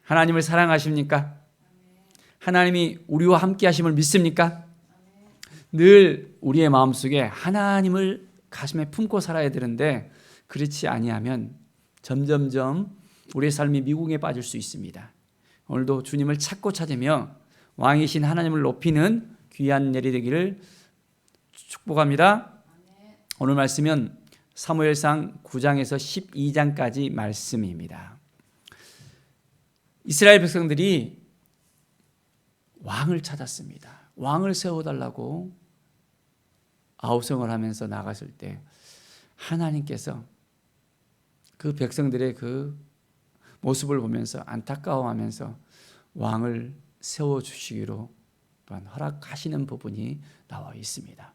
하나님을 사랑하십니까? 하나님이 우리와 함께 하심을 믿습니까? 늘 우리의 마음속에 하나님을 가슴에 품고 살아야 되는데 그렇지 아니하면 점점점 우리의 삶이 미궁에 빠질 수 있습니다. 오늘도 주님을 찾고 찾으며 왕이신 하나님을 높이는 귀한 날이 되기를 축복합니다. 오늘 말씀은 사무엘상 9장에서 12장까지 말씀입니다. 이스라엘 백성들이 왕을 찾았습니다. 왕을 세워달라고 아우성을 하면서 나갔을 때 하나님께서 그 백성들의 그 모습을 보면서 안타까워하면서 왕을 세워주시기로 또한 허락하시는 부분이 나와 있습니다.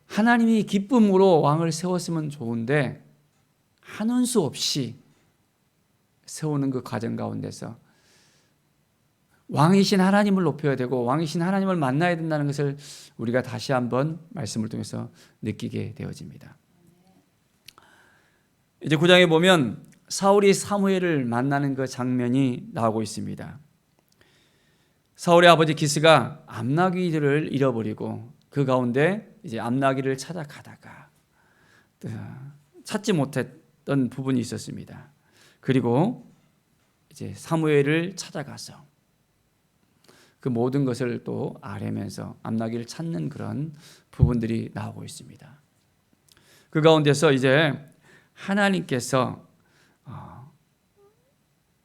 하나님이 기쁨으로 왕을 세웠으면 좋은데 한운 수 없이 세우는 그 과정 가운데서 왕이신 하나님을 높여야 되고 왕이신 하나님을 만나야 된다는 것을 우리가 다시 한번 말씀을 통해서 느끼게 되어집니다. 이제 9장에 보면 사울이 사무엘을 만나는 그 장면이 나오고 있습니다. 사울의 아버지 기스가 암나귀들을 잃어버리고 그 가운데 이제 암나귀를 찾아가다가 찾지 못했던 부분이 있었습니다. 그리고 이제 사무엘을 찾아가서 그 모든 것을 또 아뢰면서 암나귀를 찾는 그런 부분들이 나오고 있습니다. 그 가운데서 이제 하나님께서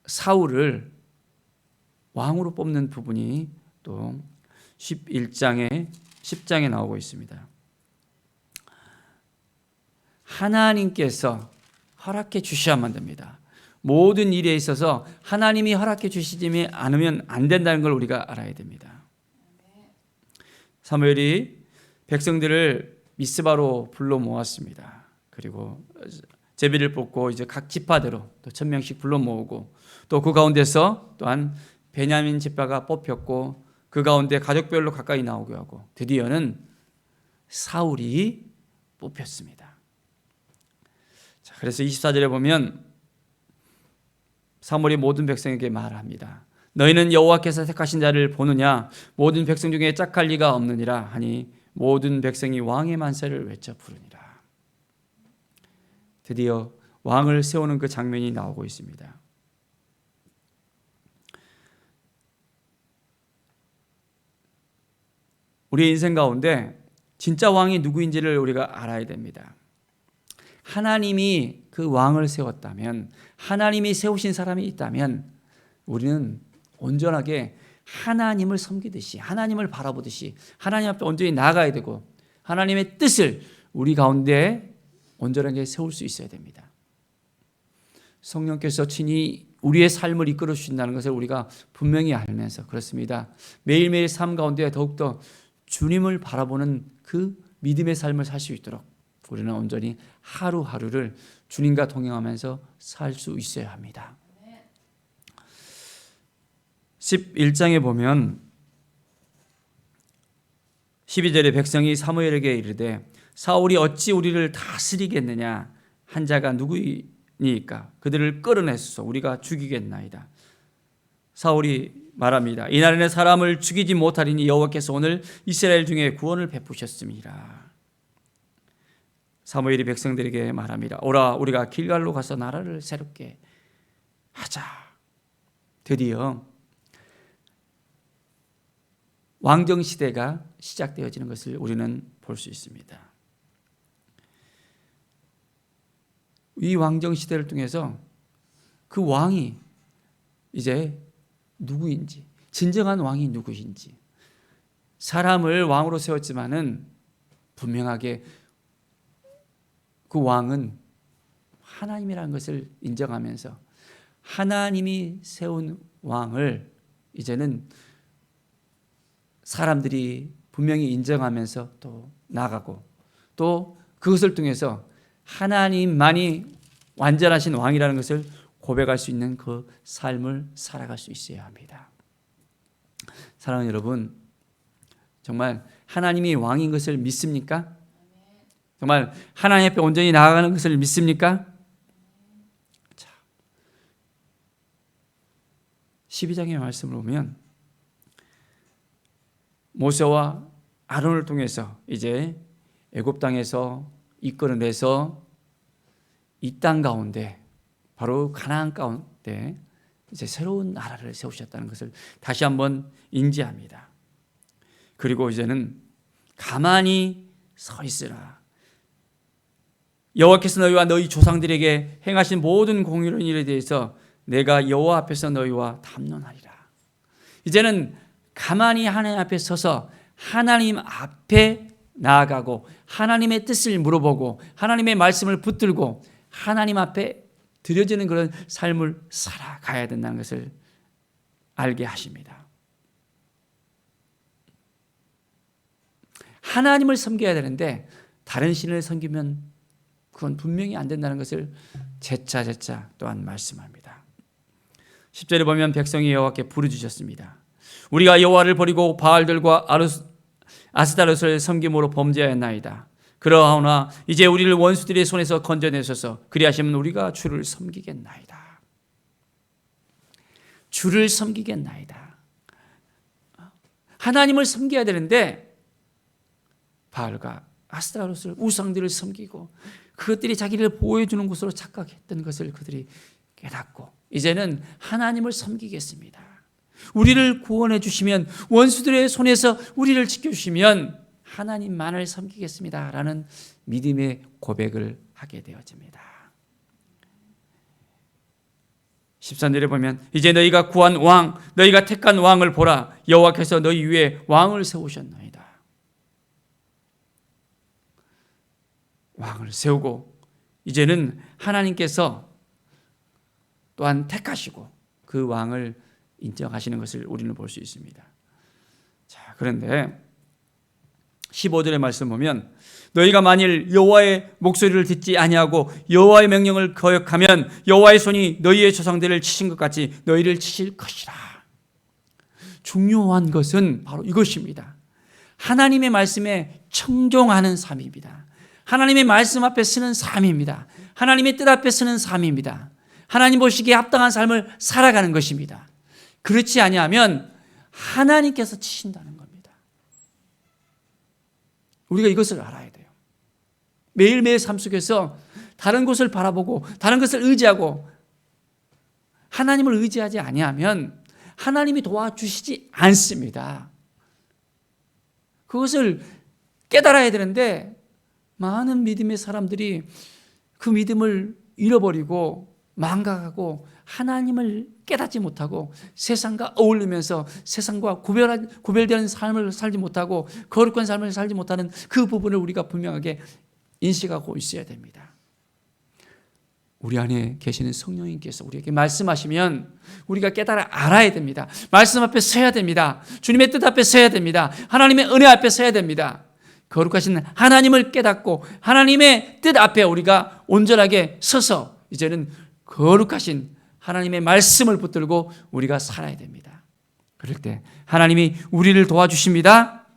사울을 왕으로 뽑는 부분이 또 10장에 나오고 있습니다. 하나님께서 허락해 주셔야만 됩니다. 모든 일에 있어서 하나님이 허락해 주시지 않으면 안 된다는 걸 우리가 알아야 됩니다. 사무엘이 백성들을 미스바로 불러 모았습니다. 그리고 제비를 뽑고 이제 각 지파대로 또 1000명씩 불러 모으고 또 그 가운데서 또한 베냐민 지파가 뽑혔고 그 가운데 가족별로 가까이 나오게 하고 드디어는 사울이 뽑혔습니다. 자, 그래서 24절에 보면 사무엘이 모든 백성에게 말합니다. 너희는 여호와께서 택하신 자를 보느냐? 모든 백성 중에 짝할 리가 없느니라 하니 모든 백성이 왕의 만세를 외쳐 부르니라. 드디어 왕을 세우는 그 장면이 나오고 있습니다. 우리 인생 가운데 진짜 왕이 누구인지를 우리가 알아야 됩니다. 하나님이 그 왕을 세웠다면, 하나님이 세우신 사람이 있다면 우리는 온전하게 하나님을 섬기듯이, 하나님을 바라보듯이 하나님 앞에 온전히 나아가야 되고 하나님의 뜻을 우리 가운데 온전하게 세울 수 있어야 됩니다. 성령께서 친히 우리의 삶을 이끌어 주신다는 것을 우리가 분명히 알면서 그렇습니다. 매일매일 삶 가운데 더욱더 주님을 바라보는 그 믿음의 삶을 살 수 있도록 우리는 온전히 하루하루를 주님과 동행하면서 살 수 있어야 합니다. 11장에 보면 12절에 백성이 사무엘에게 이르되 사울이 어찌 우리를 다스리겠느냐? 한 자가 누구이니까 그들을 끌어내소서 우리가 죽이겠나이다. 사울이 말합니다. 이날에는 사람을 죽이지 못하리니 여호와께서 오늘 이스라엘 중에 구원을 베푸셨음이라. 사무엘이 백성들에게 말합니다. 오라 우리가 길갈로 가서 나라를 새롭게 하자. 드디어 왕정 시대가 시작되어지는 것을 우리는 볼 수 있습니다. 이 왕정 시대를 통해서 그 왕이 이제 누구인지, 진정한 왕이 누구인지, 사람을 왕으로 세웠지만은 분명하게 그 왕은 하나님이라는 것을 인정하면서 하나님이 세운 왕을 이제는 사람들이 분명히 인정하면서 또 나가고 또 그것을 통해서 하나님만이 완전하신 왕이라는 것을 고백할 수 있는 그 삶을 살아갈 수 있어야 합니다. 사랑하는 여러분, 정말 하나님이 왕인 것을 믿습니까? 정말 하나님 앞에 온전히 나아가는 것을 믿습니까? 자, 12장의 말씀을 보면 모세와 아론을 통해서 이제 애굽 땅에서 이끌어내서 이 땅 가운데 바로 가나안 가운데 이제 새로운 나라를 세우셨다는 것을 다시 한번 인지합니다. 그리고 이제는 가만히 서 있으라. 여호와께서 너희와 너희 조상들에게 행하신 모든 공의로운 일에 대해서 내가 여호와 앞에서 너희와 담론하리라. 이제는 가만히 하나님 앞에 서서 하나님 앞에 나아가고 하나님의 뜻을 물어보고 하나님의 말씀을 붙들고 하나님 앞에 드려지는 그런 삶을 살아가야 된다는 것을 알게 하십니다. 하나님을 섬겨야 되는데 다른 신을 섬기면 그건 분명히 안 된다는 것을 재차 또한 말씀합니다. 10절에 보면 백성이 여호와께 부르짖었습니다. 우리가 여호와를 버리고 바알들과 아스타롯을 섬김으로 범죄하였나이다. 그러하오나 이제 우리를 원수들의 손에서 건져내소서. 그리하시면 우리가 주를 섬기겠나이다. 주를 섬기겠나이다. 하나님을 섬겨야 되는데 바알과 아스타롯을 우상들을 섬기고 그것들이 자기를 보호해주는 곳으로 착각했던 것을 그들이 깨닫고 이제는 하나님을 섬기겠습니다. 우리를 구원해 주시면 원수들의 손에서 우리를 지켜주시면 하나님만을 섬기겠습니다 라는 믿음의 고백을 하게 되어집니다. 13절에 보면 이제 너희가 구한 왕 너희가 택한 왕을 보라. 여호와께서 너희 위에 왕을 세우셨나이다. 왕을 세우고 이제는 하나님께서 또한 택하시고 그 왕을 인정하시는 것을 우리는 볼 수 있습니다. 자, 그런데 15절의 말씀 보면 너희가 만일 여호와의 목소리를 듣지 아니하고 여호와의 명령을 거역하면 여호와의 손이 너희의 조상들을 치신 것 같이 너희를 치실 것이라. 중요한 것은 바로 이것입니다. 하나님의 말씀에 청종하는 삶입니다. 하나님의 말씀 앞에 서는 삶입니다. 하나님의 뜻 앞에 서는 삶입니다. 하나님 보시기에 합당한 삶을 살아가는 것입니다. 그렇지 아니하면 하나님께서 치신다는 겁니다. 우리가 이것을 알아야 돼요. 매일매일 삶 속에서 다른 곳을 바라보고 다른 것을 의지하고 하나님을 의지하지 아니하면 하나님이 도와주시지 않습니다. 그것을 깨달아야 되는데 많은 믿음의 사람들이 그 믿음을 잃어버리고 망각하고 하나님을 깨닫지 못하고 세상과 어울리면서 세상과 구별되는 삶을 살지 못하고 거룩한 삶을 살지 못하는 그 부분을 우리가 분명하게 인식하고 있어야 됩니다. 우리 안에 계시는 성령님께서 우리에게 말씀하시면 우리가 깨달아 알아야 됩니다. 말씀 앞에 서야 됩니다. 주님의 뜻 앞에 서야 됩니다. 하나님의 은혜 앞에 서야 됩니다. 거룩하신 하나님을 깨닫고 하나님의 뜻 앞에 우리가 온전하게 서서 이제는 거룩하신 하나님의 말씀을 붙들고 우리가 살아야 됩니다. 그럴 때 하나님이 우리를 도와주십니다.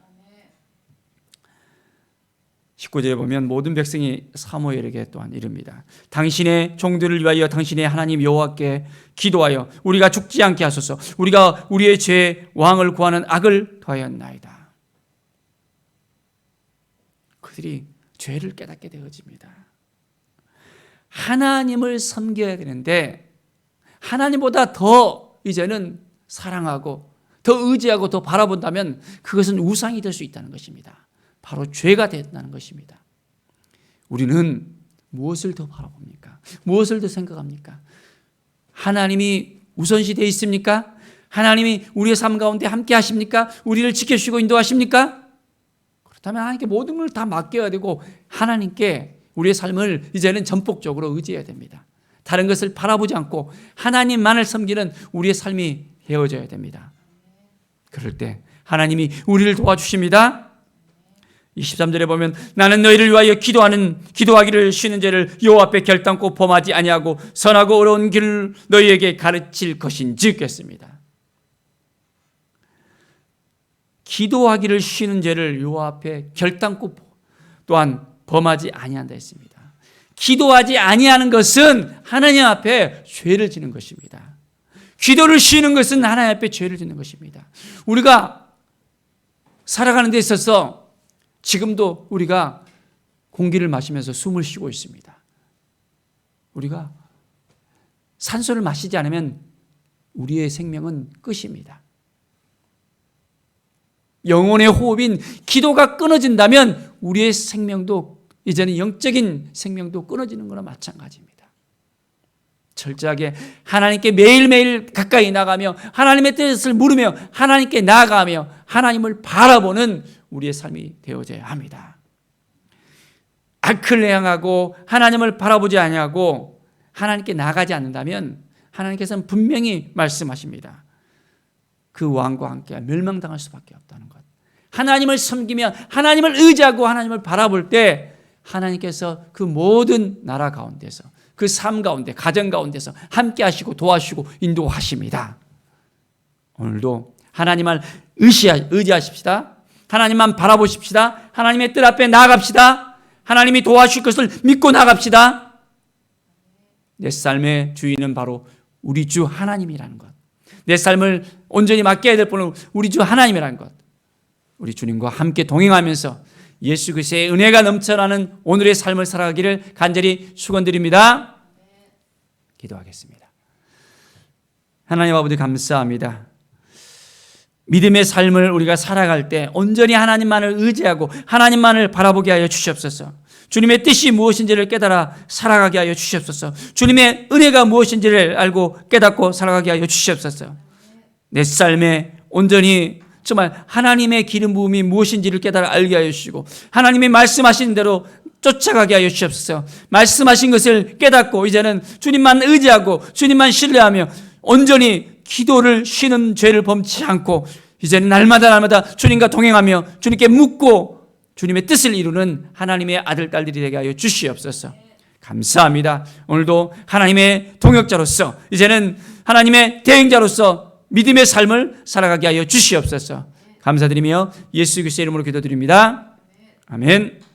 19절에 보면 모든 백성이 사무엘에게 또한 이릅니다. 당신의 종들을 위하여 당신의 하나님 여호와께 기도하여 우리가 죽지 않게 하소서. 우리가 우리의 죄 왕을 구하는 악을 더하였나이다. 그들이 죄를 깨닫게 되어집니다. 하나님을 섬겨야 되는데 하나님보다 더 이제는 사랑하고 더 의지하고 더 바라본다면 그것은 우상이 될 수 있다는 것입니다. 바로 죄가 된다는 것입니다. 우리는 무엇을 더 바라봅니까? 무엇을 더 생각합니까? 하나님이 우선시 되어 있습니까? 하나님이 우리의 삶 가운데 함께 하십니까? 우리를 지켜주시고 인도하십니까? 그렇다면 하나님께 모든 걸 다 맡겨야 되고 하나님께 우리의 삶을 이제는 전폭적으로 의지해야 됩니다. 다른 것을 바라보지 않고 하나님만을 섬기는 우리의 삶이 되어져야 됩니다. 그럴 때 하나님이 우리를 도와주십니다. 23절에 보면 나는 너희를 위하여 기도하기를 쉬는 죄를 여호와 앞에 결단코 범하지 아니하고 선하고 어려운 길을 너희에게 가르칠 것인즉 했습니다. 기도하기를 쉬는 죄를 여호와 앞에 결단코 또한 범하지 아니한다 했습니다. 기도하지 아니하는 것은 하나님 앞에 죄를 지는 것입니다. 기도를 쉬는 것은 하나님 앞에 죄를 짓는 것입니다. 우리가 살아가는 데 있어서 지금도 우리가 공기를 마시면서 숨을 쉬고 있습니다. 우리가 산소를 마시지 않으면 우리의 생명은 끝입니다. 영혼의 호흡인 기도가 끊어진다면 우리의 생명도, 이제는 영적인 생명도 끊어지는 거나 마찬가지입니다. 철저하게 하나님께 매일매일 가까이 나가며 하나님의 뜻을 물으며 하나님께 나아가며 하나님을 바라보는 우리의 삶이 되어져야 합니다. 악을 향하고 하나님을 바라보지 아니하고 하나님께 나가지 않는다면 하나님께서는 분명히 말씀하십니다. 그 왕과 함께 멸망당할 수밖에 없다는 것. 하나님을 섬기며 하나님을 의지하고 하나님을 바라볼 때 하나님께서 그 모든 나라 가운데서, 그 삶 가운데, 가정 가운데서 함께 하시고 도와주시고 인도하십니다. 오늘도 하나님을 의지하십시다. 하나님만 바라보십시다. 하나님의 뜻 앞에 나아갑시다. 하나님이 도와주실 것을 믿고 나갑시다. 내 삶의 주인은 바로 우리 주 하나님이라는 것. 내 삶을 온전히 맡겨야 될 분은 우리 주 하나님이라는 것. 우리 주님과 함께 동행하면서 예수 그리스도의 은혜가 넘쳐나는 오늘의 삶을 살아가기를 간절히 축원드립니다. 기도하겠습니다. 하나님 아버지 감사합니다. 믿음의 삶을 우리가 살아갈 때 온전히 하나님만을 의지하고 하나님만을 바라보게 하여 주시옵소서. 주님의 뜻이 무엇인지를 깨달아 살아가게 하여 주시옵소서. 주님의 은혜가 무엇인지를 알고 깨닫고 살아가게 하여 주시옵소서. 내 삶에 온전히 정말 하나님의 기름 부음이 무엇인지를 깨달아 알게 하여 주시고 하나님이 말씀하신 대로 쫓아가게 하여 주시옵소서. 말씀하신 것을 깨닫고 이제는 주님만 의지하고 주님만 신뢰하며 온전히 기도를 쉬는 죄를 범치 않고 이제는 날마다 주님과 동행하며 주님께 묻고 주님의 뜻을 이루는 하나님의 아들, 딸들이 되게 하여 주시옵소서. 감사합니다. 오늘도 하나님의 동역자로서 이제는 하나님의 대행자로서 믿음의 삶을 살아가게 하여 주시옵소서. 감사드리며 예수 그리스도의 이름으로 기도드립니다. 아멘.